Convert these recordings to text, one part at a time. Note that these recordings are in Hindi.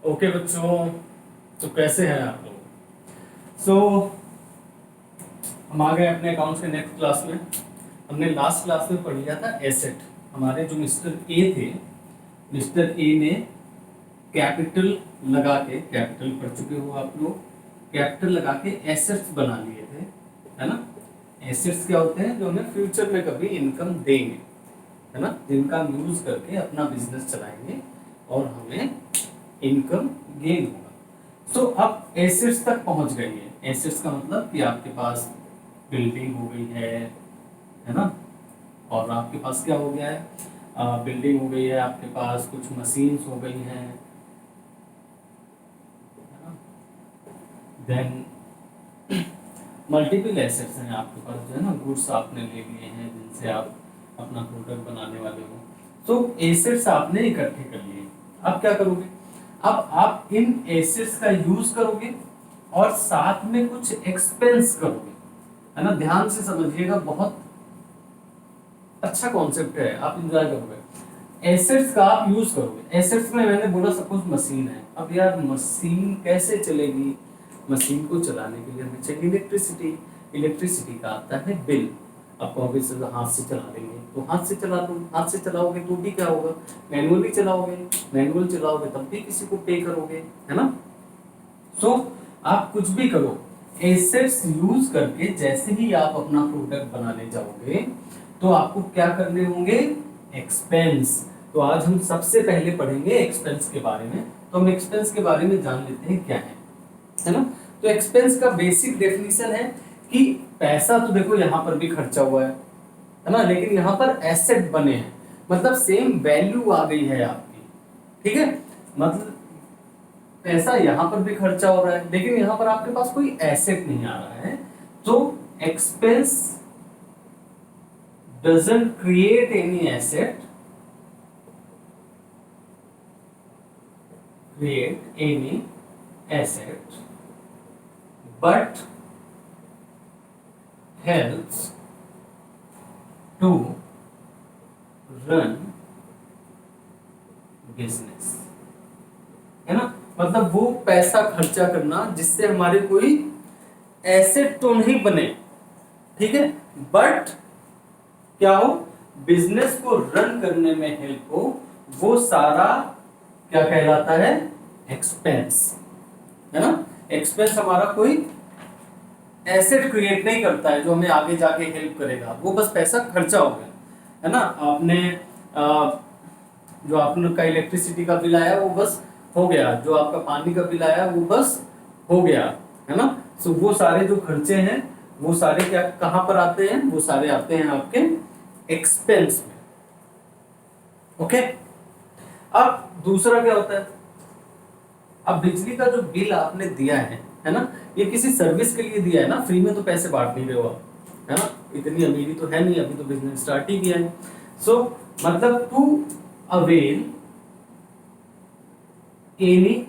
ओके बच्चों, तो कैसे हैं आप लोग। हम आ गए अपने अकाउंट्स के नेक्स्ट क्लास में। हमने लास्ट क्लास में पढ़ लिया था एसेट। हमारे जो मिस्टर ए थे, मिस्टर ए ने कैपिटल लगा के, कैपिटल पढ़ चुके हो आप लोग, कैपिटल लगा के एसेट्स बना लिए थे, है ना। एसेट्स क्या होते हैं? जो हमें फ्यूचर में कभी इनकम देंगे, है ना, जिनका हम यूज करके अपना बिजनेस चलाएंगे और हमें इनकम गेन होगा। सो अब एसेट्स तक पहुंच गई है। एसेट्स का मतलब कि आपके पास बिल्डिंग हो गई है ना, और आपके पास क्या हो गया है, बिल्डिंग हो गई है, आपके पास कुछ मशीन्स हो गई हैं, है ना। देन मल्टीपल एसेट्स हैं आपके पास, जो है ना, गुड्स आपने ले लिए हैं जिनसे आप अपना प्रोडक्ट बनाने वाले हो। तो एसेट्स आपने इकट्ठे कर लिए। अब क्या करोगे? अब आप इन एसेट्स का यूज करोगे और साथ में कुछ एक्सपेंस करोगे, है ना। ध्यान से समझिएगा, बहुत अच्छा कॉन्सेप्ट है, आप इंजॉय करोगे। एसेट्स का आप यूज करोगे। एसेट्स में मैंने बोला सपोज मशीन है। अब यार मशीन कैसे चलेगी? मशीन को चलाने के लिए हमें चाहिए इलेक्ट्रिसिटी। इलेक्ट्रिसिटी का आता है बिल। आप कहोगे सर हाथ से चला लेंगे, तो हाथ से चला दो। हाथ से चलाओगे तो भी क्या होगा? मैनुअली चलाओगे, मैनुअल चलाओगे तब भी किसी को पे करोगे, है ना। सो आप कुछ भी करो, एसेट्स यूज करके जैसे ही आप अपना प्रोडक्ट बनाने जाओगे तो आपको क्या करने होंगे? एक्सपेंस। तो आज हम सबसे पहले पढ़ेंगे एक्सपेंस के बारे में। तो हम एक्सपेंस के बारे में जान लेते हैं क्या है ना। तो एक्सपेंस का बेसिक डेफिनेशन है कि पैसा तो देखो यहाँ पर भी खर्चा हुआ है ना, लेकिन यहाँ पर एसेट बने हैं, मतलब सेम वैल्यू आ गई है आपकी, ठीक है। मतलब पैसा यहाँ पर भी खर्चा हो रहा है, लेकिन यहाँ पर आपके पास कोई एसेट नहीं आ रहा है। तो expense doesn't create any asset, but helps to run business, है ना। मतलब वो पैसा खर्चा करना जिससे हमारे कोई एसेट तो नहीं बने, ठीक है, बट क्या हो? बिजनेस को रन करने में हेल्प हो, वो सारा क्या कहलाता है? एक्सपेंस, है ना। एक्सपेंस हमारा कोई एसेट क्रिएट नहीं करता है जो हमें आगे जाके हेल्प करेगा, वो बस पैसा खर्चा हो गया, है ना। आपने जो आपने का इलेक्ट्रिसिटी का बिल आया वो बस हो गया, जो आपका पानी का बिल आया वो बस हो गया, है ना। सो वो सारे जो खर्चे हैं वो सारे क्या कहाँ पर आते हैं? वो सारे आते हैं आपके एक्सपेंस में। ओके। अब दूसरा क्या होता है? अब बिजली का जो बिल आपने दिया है ना, ये किसी सर्विस के लिए दिया है ना, फ्री में तो पैसे बांट नहीं रहे हो आप, है ना। इतनी अमीरी तो है नहीं, अभी तो बिजनेस स्टार्ट ही किया है। सो मतलब to avail any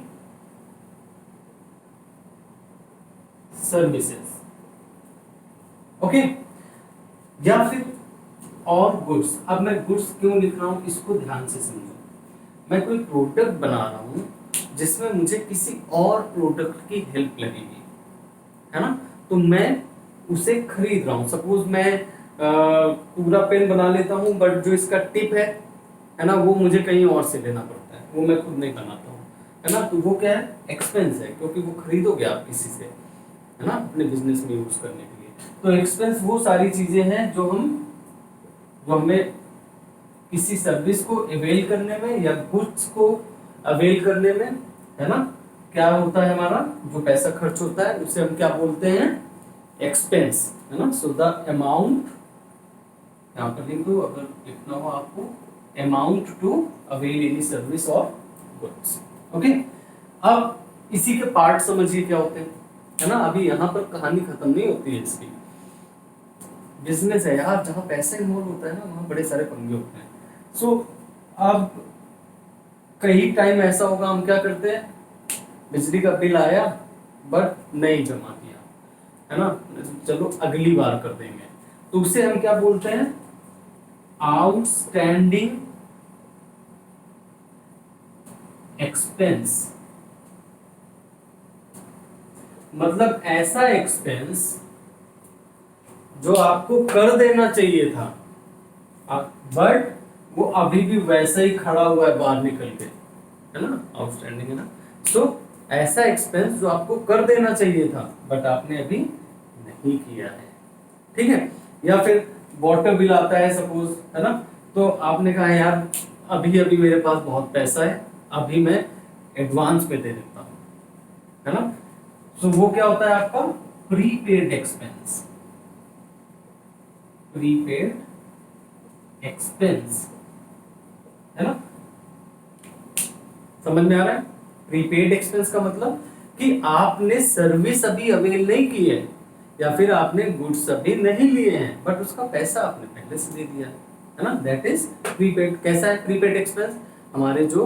services, okay, या फिर और गुड्स। अब मैं गुड्स क्यों लिख रहा हूं इसको ध्यान से समझो। मैं कोई प्रोडक्ट बना रहा हूं जिसमें मुझे किसी और प्रोडक्ट की हेल्प लगेगी, है ना। तो मैं उसे खरीद रहा हूं। सपोज मैं पूरा पेन बना लेता हूं, बट जो इसका टिप है ना, वो मुझे कहीं और से लेना पड़ता है, वो मैं खुद नहीं बनाता हूँ, है ना। तो वो क्या है? एक्सपेंस है, क्योंकि वो खरीदोगे आप किसी से, है ना, अपने बिजनेस में यूज करने के लिए। तो एक्सपेंस वो सारी चीजें हैं जो हमें किसी सर्विस को अवेल करने में या गुड्स को अवेल करने में, है ना, क्या होता है? हमारा जो पैसा खर्च होता है उसे हम क्या बोलते हैं? एक्सपेंस, है ना। सो द अमाउंट, यहाँ पर लिख दो अगर लिखना हो आपको, amount to avail any service और गुड्स, ओके। अब इसी के पार्ट समझिए क्या होते हैं, है ना। अभी यहाँ पर कहानी खत्म नहीं होती है इसकी। बिजनेस है यार, जहाँ पैसा इन्वॉल्व होता है ना, वहाँ बड़े सारे पंगे होते हैं। सो अब कई टाइम ऐसा होगा, हम क्या करते हैं? बिजली का बिल आया बट नहीं जमा किया, है ना, चलो अगली बार कर देंगे, तो उसे हम क्या बोलते हैं? आउटस्टैंडिंग एक्सपेंस, मतलब ऐसा एक्सपेंस जो आपको कर देना चाहिए था, बट वो अभी भी वैसा ही खड़ा हुआ है बाहर निकल के, है ना, आउटस्टैंडिंग है ना। सो ऐसा एक्सपेंस जो आपको कर देना चाहिए था बट आपने अभी नहीं किया है, ठीक है। या फिर वाटर बिल आता है सपोज, है ना, तो आपने कहा यार अभी अभी मेरे पास बहुत पैसा है, अभी मैं एडवांस में दे देता हूँ, है ना। सो वो क्या होता है आपका प्रीपेड एक्सपेंस, प्रीपेड एक्सपेंस, है ना। समझ में आ रहा है? प्रीपेड एक्सपेंस का मतलब कि आपने सर्विस अभी अवेल नहीं की है या फिर आपने गुड्स अभी नहीं लिए हैं बट उसका पैसा आपने पहले से दे दिया है ना, दैट इज प्रीपेड। कैसा है प्रीपेड एक्सपेंस? हमारे जो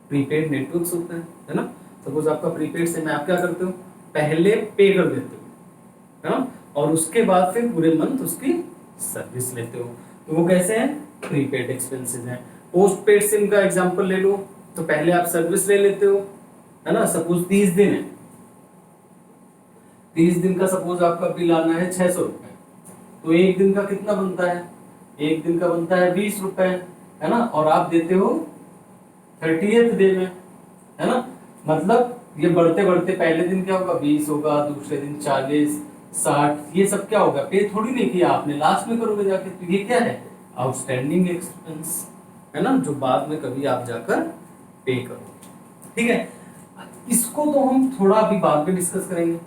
प्रीपेड नेटवर्क्स होते हैं, है ना, सपोज आपका प्रीपेड से मैं आप क्या करते हो, पहले पे कर देते हो, है ना, और उसके बाद फिर पूरे मंथ उसकी सर्विस लेते हो, तो वो कैसे हैं, प्रीपेड एक्सपेंसेस हैं। पोस्ट पेड सिम का एग्जांपल ले लो, तो पहले आप सर्विस ले लेते हो, है ना, सपोज 30 दिन है, 30 दिन का सपोज आपका बिल आना है 600 रुपए, तो एक दिन का कितना बनता है, एक दिन का बनता है 20 रुपए, है ना, और आप देते हो 30th डे में, है ना। मतलब ये बढ़ते बढ़ते पहले दिन क्या होगा 20 होगा, दूसरे दिन 40, 60, ये सब क्या होगा, पे थोड़ी नहीं किया आपने, लास्ट में करोगे जाके, तो ये क्या है, आउटस्टैंडिंग एक्सपेंस, है ना, जो बाद में कभी आप जाकर पे करो, ठीक है। इसको तो हम थोड़ा अभी बाद में डिस्कस करेंगे।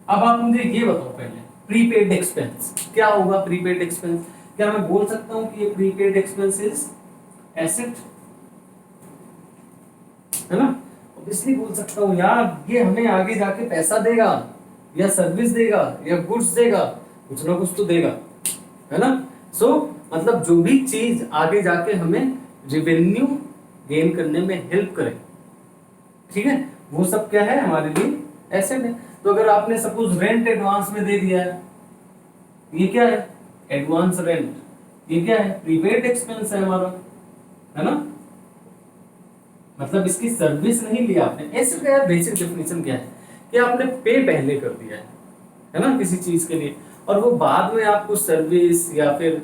अब आप मुझे ये बताओ पहले, प्रीपेड एक्सपेंस क्या होगा। प्रीपेड एक्सपेंस क्या मैं बोल सकता हूं कि ये प्रीपेड एक्सपेंस इज एसेट, है ना, ऑब्वियसली बोल सकता हूं यार, ये हमें आगे जाके पैसा देगा या सर्विस देगा या गुड्स देगा, कुछ ना कुछ तो देगा, है ना। सो मतलब जो भी चीज आगे जाके हमें रिवेन्यू गेन करने में हेल्प करे, ठीक है, वो सब क्या है हमारे लिए एसेट है। तो अगर आपने सपोज रेंट एडवांस में दे दिया है, ये क्या है, एडवांस रेंट, ये क्या है, प्रीपेड एक्सपेंस है हमारा, है ना, मतलब इसकी सर्विस नहीं लिया आपने। एसेट का बेसिक डेफिनेशन क्या है कि आपने पे पहले कर दिया है ना, किसी चीज के लिए, और वो बाद में आपको सर्विस या फिर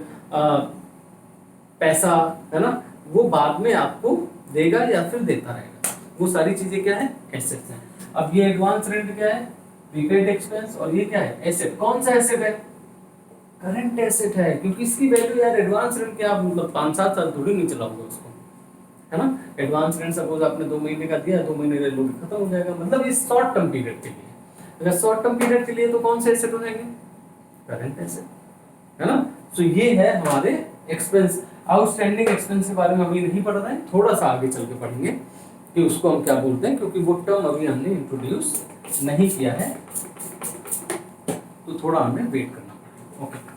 पैसा, है ना, वो बाद में आपको देगा या फिर देता रहेगा, वो सारी चीजें क्या है, एसेट्स हैं। अब ये एडवांस रेंट क्या है, प्रीपेड एक्सपेंस, और ये क्या है, एसेट। कौन सा एसेट है, करंट एसेट है, क्योंकि इसकी वैल्यू यार एडवांस रेंट क्या, मतलब 5-7 साल थोड़ी नहीं चलाओगे उसको, है ना। एडवांस रेंट सपोज आपने 2 महीने का दिया, 2 महीने लोगे खत्म हो जाएगा, मतलब इस शॉर्ट टर्म पीरियड के लिए। अगर शॉर्ट टर्म पीरियड के लिए तो कौन से एसेट हो जाएंगे, करंट एसेट, है ना। तो ये है हमारे एक्सपेंस। आउटस्टैंडिंग एक्सपेंस के बारे में अभी नहीं पढ़ रहे हैं, थोड़ा सा आगे चल के पढ़ेंगे कि उसको हम क्या बोलते हैं, क्योंकि वो टर्म अभी हमने इंट्रोड्यूस नहीं किया है, तो थोड़ा हमें वेट करना पड़ेगा। ओके,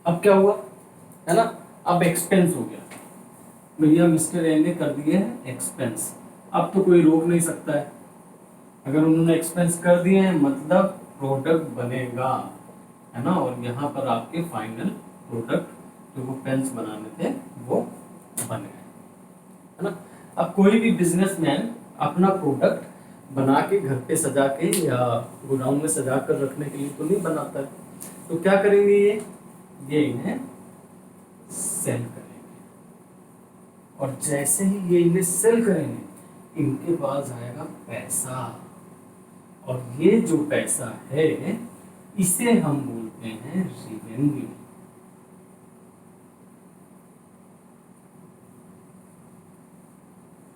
अब क्या हुआ, है ना, अब एक्सपेंस हो गया भैया, मिस्टर ए ने कर दिए हैं एक्सपेंस, अब तो कोई रोक नहीं सकता है, अगर उन्होंने एक्सपेंस कर दिए हैं मतलब प्रोडक्ट बनेगा, है ना, और यहाँ पर आपके फाइनल प्रोडक्ट जो वो पेन्स बनाने थे वो बन गए, है ना। अब कोई भी बिजनेसमैन अपना प्रोडक्ट बना के घर पे सजा के या गोडाउन में सजा कर रखने के लिए तो नहीं बनाता है, तो क्या करेंगे ये इन्हें सेल करेंगे, और जैसे ही ये इन्हें सेल करेंगे इनके पास आएगा पैसा, और ये जो पैसा है इसे हम बोलते हैं रेवेन्यू,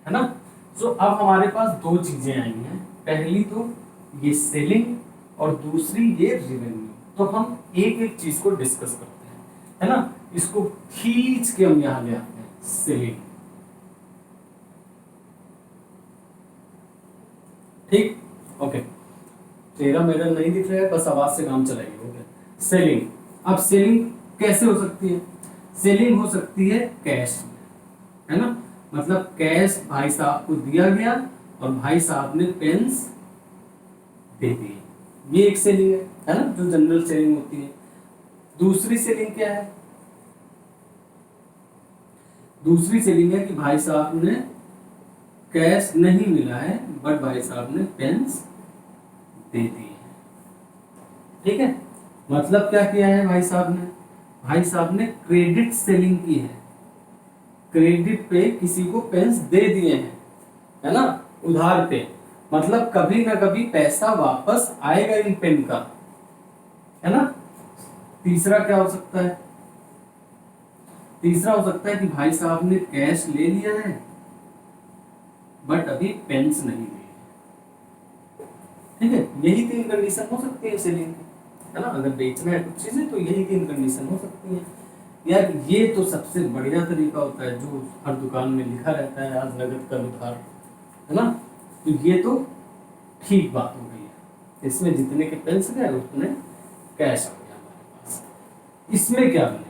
है ना। सो अब हमारे पास दो चीजें आई हैं, पहली तो ये सेलिंग और दूसरी ये रेवेन्यू। तो हम एक एक चीज को डिस्कस करते हैं, है ना, इसको खींच के हम यहां ले आते हैं, सेलिंग, ठीक, ओके। तेरा मेरा नहीं दिख रहा है, बस आवाज से काम चलाइए, ओके। सेलिंग, अब सेलिंग कैसे हो सकती है, सेलिंग हो सकती है कैश में, है ना, मतलब कैश भाई साहब को दिया गया और भाई साहब ने पेन्स दे दिए, ये एक सेलिंग है ना, जो जनरल सेलिंग होती है। दूसरी सेलिंग क्या है? दूसरी सेलिंग है कि भाई साहब ने कैश नहीं मिला है बट भाई साहब ने पेन्स दे दिए हैं। ठीक है, मतलब क्या किया है भाई साहब ने? भाई साहब ने क्रेडिट सेलिंग की है, क्रेडिट पे किसी को पेन्स दे दिए हैं, है ना, उधार पे। मतलब कभी ना कभी पैसा वापस आएगा इन पेन का, है ना। तीसरा क्या हो सकता है? तीसरा हो सकता है कि भाई साहब ने कैश ले लिया है बट अभी पेन्स नहीं लिए। ठीक है, यही 3 कंडीशन हो सकती है सेलिंग की, है ना। अगर बेचना है कुछ चीजें तो यही 3 कंडीशन हो सकती है। यार ये तो सबसे बढ़िया तरीका होता है जो हर दुकान में लिखा रहता है, आज नगद का उधार, है ना। तो ये तो ठीक बात हो गई है, इसमें जितने के पेन्स गए उतने कैश आ गया हमारे पास। इसमें क्या बनेगा?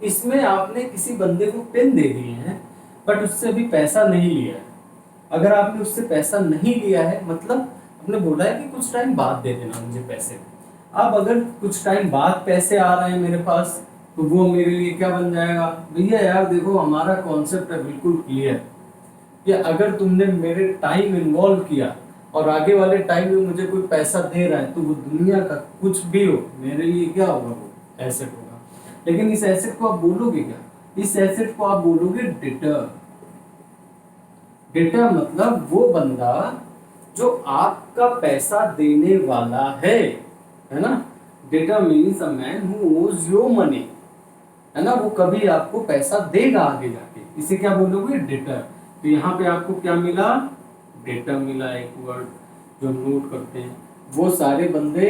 इसमें आपने किसी बंदे को पेन दे दिए हैं बट उससे अभी पैसा नहीं लिया है। अगर आपने उससे पैसा नहीं लिया है मतलब आपने बोला है कि कुछ टाइम बाद दे देना मुझे पैसे। अब अगर कुछ टाइम बाद पैसे आ रहे हैं मेरे पास तो वो मेरे लिए क्या बन जाएगा? भैया यार देखो हमारा कॉन्सेप्ट है बिल्कुल क्लियर कि अगर तुमने मेरे टाइम इन्वॉल्व किया और आगे वाले टाइम में मुझे कोई पैसा दे रहा है तो वो दुनिया का कुछ भी हो मेरे लिए क्या होगा? वो एसेट होगा। लेकिन इस एसेट को आप बोलोगे क्या? इस एसेट को आप बोलोगे डेटर। डेटर मतलब वो बंदा जो आपका पैसा देने वाला है ना। Debtor means a man who ओज योर मनी, है ना। वो कभी आपको पैसा देगा आगे जाके, इसे क्या बोलोगे? डेटर। तो यहाँ पे आपको क्या मिला? डेटर मिला, एक वर्ड जो हम नोट करते हैं। वो सारे बंदे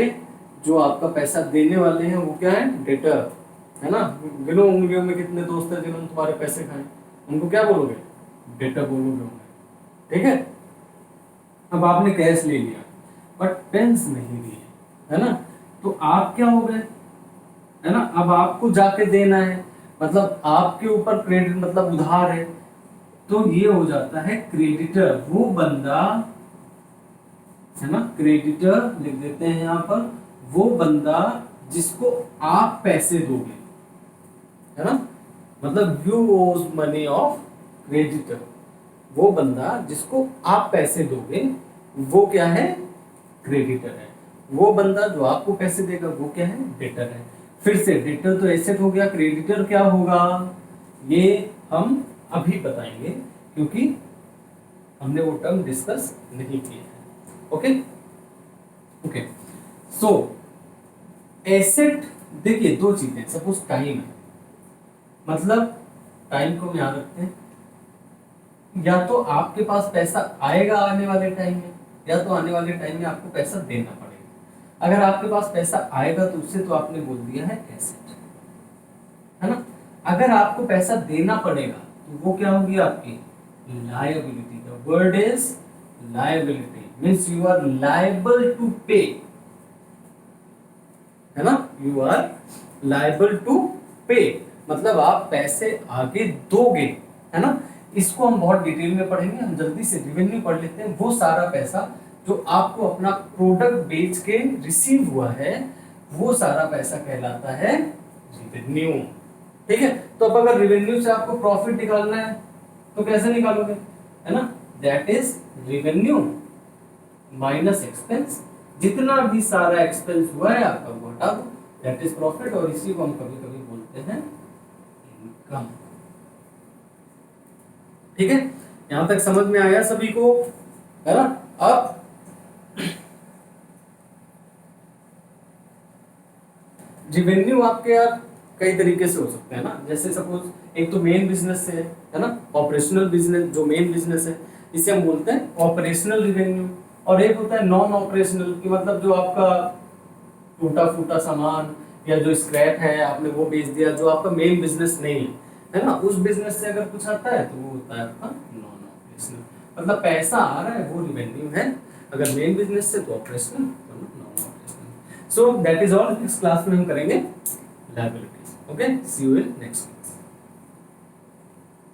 जो आपका पैसा देने वाले हैं वो क्या है? डेटर, है ना। गिनो उंगलियों में कितने दोस्त हैं जिन्होंने तुम्हारे पैसे खाए, उनको क्या बोलोगे? डेटर बोलोगे। ठीक है, अब आपने कैश ले लिया बट पेन्स नहीं लिए, है ना। तो आप क्या हो गए, है ना। अब आपको जाके देना है, मतलब आपके ऊपर क्रेडिट मतलब उधार है, तो ये हो जाता है क्रेडिटर। वो बंदा, है ना, क्रेडिटर लिख देते हैं यहाँ पर, वो बंदा जिसको आप पैसे दोगे, है ना। मतलब यू ओज मनी ऑफ क्रेडिटर। वो बंदा जिसको आप पैसे दोगे वो क्या है? क्रेडिटर है। वो बंदा जो आपको पैसे देगा वो क्या है? डेटर है। फिर से डेटर तो एसेट हो गया, क्रेडिटर क्या होगा ये हम अभी बताएंगे क्योंकि हमने वो टर्म डिस्कस नहीं किया है। ओके ओके, सो एसेट देखिए 2 चीजें। सपोज टाइम है, मतलब टाइम को हम याद रखते हैं, या तो आपके पास पैसा आएगा आने वाले टाइम में, या तो आने वाले टाइम में आपको पैसा देना पड़ेगा। अगर आपके पास पैसा आएगा तो उससे तो आपने बोल दिया है एसेट, है ना। अगर आपको पैसा देना पड़ेगा तो वो क्या होगी? आपकी liability. The word is liability, means you are liable to pay, है ना। यू आर लायबल टू पे मतलब आप पैसे आगे दोगे, है ना। इसको हम बहुत डिटेल में पढ़ेंगे, हम जल्दी से रिवेन्यू पढ़ लेते हैं। वो सारा पैसा जो आपको अपना प्रोडक्ट बेच के रिसीव हुआ है वो सारा पैसा कहलाता है रिवेन्यू। ठीक है, तो अब अगर रिवेन्यू से आपको प्रॉफिट निकालना है तो कैसे निकालोगे? है ना, that is revenue minus expense. जितना भी सारा एक्सपेंस हुआ है आपका वो हटा दो, दैट इज प्रॉफिट। और इसी को हम कभी कभी बोलते हैं इनकम। ठीक है, यहां तक समझ में आया सभी को, है ना। अब रिवेन्यू आपके यार कई तरीके से हो सकते हैं ना। जैसे सपोज एक तो मेन बिजनेस से है ना, ऑपरेशनल बिजनेस। जो मेन बिजनेस है इसे हम बोलते हैं ऑपरेशनल रिवेन्यू। और एक होता है नॉन ऑपरेशनल की, मतलब जो आपका टूटा फूटा सामान या जो स्क्रैप है आपने वो बेच दिया, जो आपका मेन बिजनेस नहीं है ना। उस बिजनेस से अगर कुछ आता है तो वो होता है आपका नॉन ऑपरेशनल, मतलब पैसा आ रहा है वो रिवेन्यू है। अगर मेन बिजनेस से तो ऑपरेशनल, तो non operational. So that is all. Next class में हम करेंगे liabilities. Okay, see you in next.